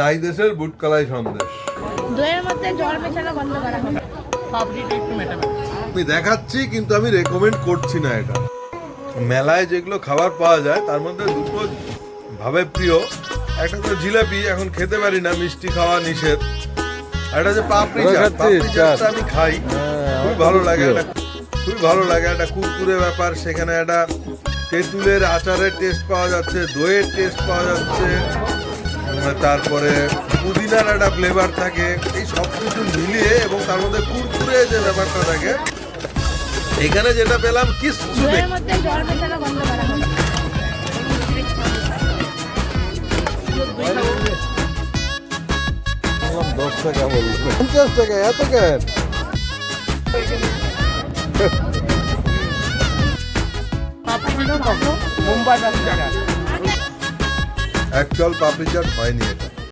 নাই দেশের বুটকলাই সন্দেশ। দইয়ের মধ্যে জল মেশানো বন্ধ করা হবে। পাপড়িটা একটু মেটাবে। আমি দেখাচ্ছি কিন্তু আমি রেকমেন্ড করছি না এটা। মেলায় যেগুলো খাবার পাওয়া যায় তার মধ্যে দুটো ভাবে প্রিয়। একটা তো জিলাপি, এখন খেতে পারি না, মিষ্টি খাওয়া নিষেধ। আর একটা যে পাপড়ি চাট, পাপড়ি চাটটা আমি খাই, খুব ভালো লাগে। খুব ভালো লাগে, একটা কুরকুরে ব্যাপার। সেখানে একটা তেঁতুলের আচারের টেস্ট পাওয়া যাচ্ছে, দইয়ের টেস্ট পাওয়া যাচ্ছে, তারপরে পুদিনার একটা ফ্লেভার থাকে। এই সব কিছু মিলিয়ে এবং তার মধ্যে কুরকুরে যে ব্যাপারটা থাকে, এখানে যেটা পেলাম কিচ্ছু নেই। দইয়ের মধ্যে জল মেশানো বন্ধ করা হবে। 10 টাকা বলবো, 50 টাকা, এত কেন? পাপড়িটা কত? মুম্বাই পাপড়ি চাট। অ্যাকচুয়াল পাপড়ি চাট হয়নি এটা।